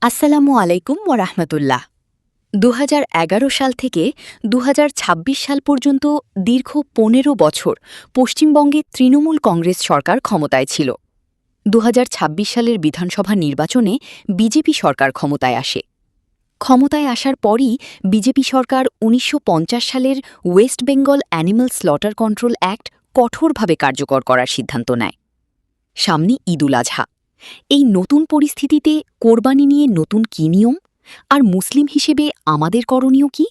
আসসালামু আলাইকুম ওরহমতুল্লাহ। ২০১১ সাল থেকে ২০২৬ সাল পর্যন্ত দীর্ঘ ১৫ বছর পশ্চিমবঙ্গে তৃণমূল কংগ্রেস সরকার ক্ষমতায় ছিল। ২০২৬ সালের বিধানসভা নির্বাচনে বিজেপি সরকার ক্ষমতায় আসে। ক্ষমতায় আসার পরই বিজেপি সরকার ১৯৫০ সালের West Bengal animal slaughter control act কঠোরভাবে কার্যকর করার সিদ্ধান্ত নেয়। সামনে ঈদুল আজহা। এই নতুন পরিস্থিতিতে কোরবানি নিয়ে নতুন কী নিয়ম আর মুসলিম হিসেবে আমাদের করণীয় কি,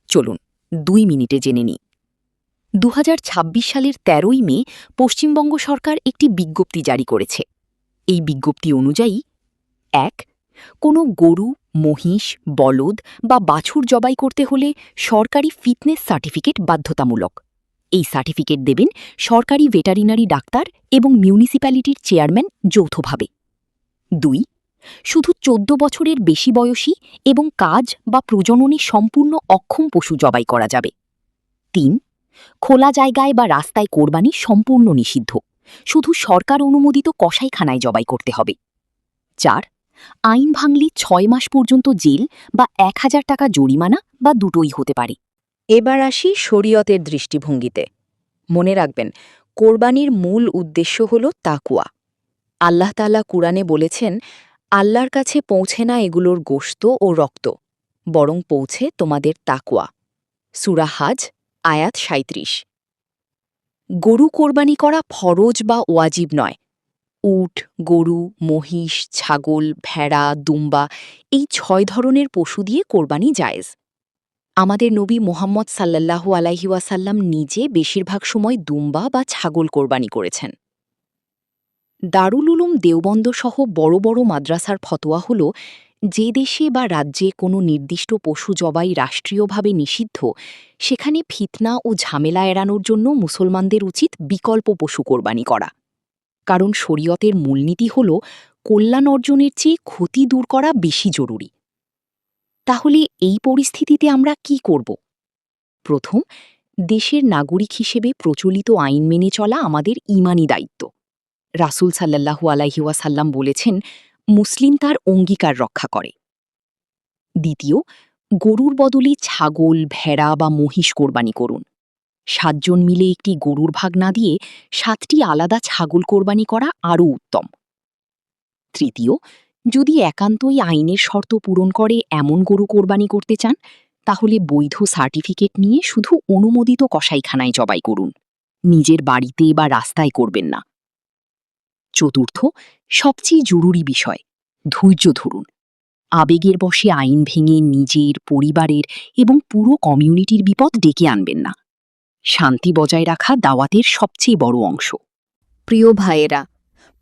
চলুন ২ মিনিটে জেনে নিই। ২০২৬ সালের ১৩ই মে পশ্চিমবঙ্গ সরকার একটি বিজ্ঞপ্তি জারি করেছে। এই বিজ্ঞপ্তি অনুযায়ী ১. কোনো গরু, মহিষ, বলদ বা বাছুর জবাই করতে হলে সরকারি ফিটনেস সার্টিফিকেট বাধ্যতামূলক। এই সার্টিফিকেট দেবেন সরকারি ভেটারিনারি ডাক্তার এবং মিউনিসিপ্যালিটির চেয়ারম্যান যৌথভাবে। ২. শুধু ১৪ বছরের বেশি বয়সী এবং কাজ বা প্রজননে সম্পূর্ণ অক্ষম পশু জবাই করা যাবে। ৩. খোলা জায়গায় বা রাস্তায় কোরবানি সম্পূর্ণ নিষিদ্ধ, শুধু সরকার অনুমোদিত কসাইখানায় জবাই করতে হবে। ৪. আইন ভাঙলে ৬ মাস পর্যন্ত জেল বা ১,০০০ টাকা জরিমানা বা দুটোই হতে পারে। এবার আসি শরীয়তের দৃষ্টিভঙ্গিতে। মনে রাখবেন, কোরবানির মূল উদ্দেশ্য হল তাকওয়া। আল্লাহ তাআলা কুরআনে বলেছেন, আল্লাহর কাছে পৌঁছে না এগুলোর গোশত ও রক্ত, বরং পৌঁছে তোমাদের তাকওয়া। সূরা হাজ আয়াত ৩৭। গরু কোরবানি করা ফরজ বা ওয়াজিব নয়। উট, গরু, মহিষ, ছাগল, ভেড়া, দুম্বা এই ৬ ধরনের পশু দিয়ে কোরবানি জায়েজ। আমাদের নবী মুহাম্মদ সাল্লাল্লাহু আলাইহি ওয়াসাল্লাম নিজে বেশিরভাগ সময় দুম্বা বা ছাগল কোরবানি করেছেন। দারুল উলুম দেওবন্দ সহ বড় বড় মাদ্রাসার ফতোয়া হল, যে দেশে বা রাজ্যে কোনো নির্দিষ্ট পশু জবাই রাষ্ট্রীয়ভাবে নিষিদ্ধ, সেখানে ফিতনা ও ঝামেলা এড়ানোর জন্য মুসলমানদের উচিত বিকল্প পশু কোরবানি করা। কারণ শরীয়তের মূলনীতি হল কল্যাণ অর্জনের চেয়ে ক্ষতি দূর করা বেশি জরুরি। তাহলে এই পরিস্থিতিতে আমরা কি করব? প্রথম, দেশের নাগরিক হিসেবে প্রচলিত আইন মেনে চলা আমাদের ঈমানি দায়িত্ব। রাসূল সাল্লাল্লাহু আলাইহি ওয়াসাল্লাম বলেছেন, মুসলিম তার অঙ্গীকার রক্ষা করে। দ্বিতীয়, গরুর বদলে ছাগল, ভেড়া বা মহিষ কোরবানি করুন। ৭ জন মিলে একটি গরুর ভাগ না দিয়ে ৭টি আলাদা ছাগল কোরবানি করা আরও উত্তম। তৃতীয়, যদি একান্তই আইনের শর্ত পূরণ করে এমন গরু কোরবানি করতে চান, তাহলে বৈধ সার্টিফিকেট নিয়ে শুধু অনুমোদিত কসাইখানায় জবাই করুন। নিজের বাড়িতে বা রাস্তায় করবেন না। চতুর্থ, সবচেয়ে জরুরি বিষয়, ধৈর্য ধরুন। আবেগের বশে আইন ভেঙে নিজের, পরিবারের এবং পুরো কমিউনিটির বিপদ ডেকে আনবেন না। শান্তি বজায় রাখা দাওয়াতের সবচেয়ে বড় অংশ। প্রিয় ভাইয়েরা,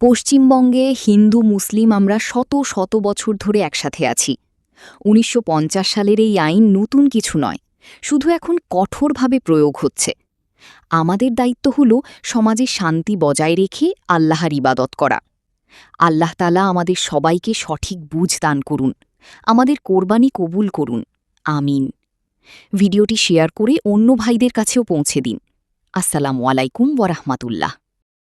পশ্চিমবঙ্গে হিন্দু মুসলিম আমরা শত শত বছর ধরে একসাথে আছি। ১৯৫০ সালের এই আইন নতুন কিছু নয়, শুধু এখন কঠোরভাবে প্রয়োগ হচ্ছে। আমাদের দায়িত্ব হল সমাজে শান্তি বজায় রেখে আল্লাহর ইবাদত করা। আল্লাহ তাআলা আমাদের সবাইকে সঠিক বুঝ দান করুন, আমাদের কোরবানি কবুল করুন, আমিন। ভিডিওটি শেয়ার করে অন্য ভাইদের কাছেও পৌঁছে দিন। আসসালামু আলাইকুম ওয়া রাহমাতুল্লাহ।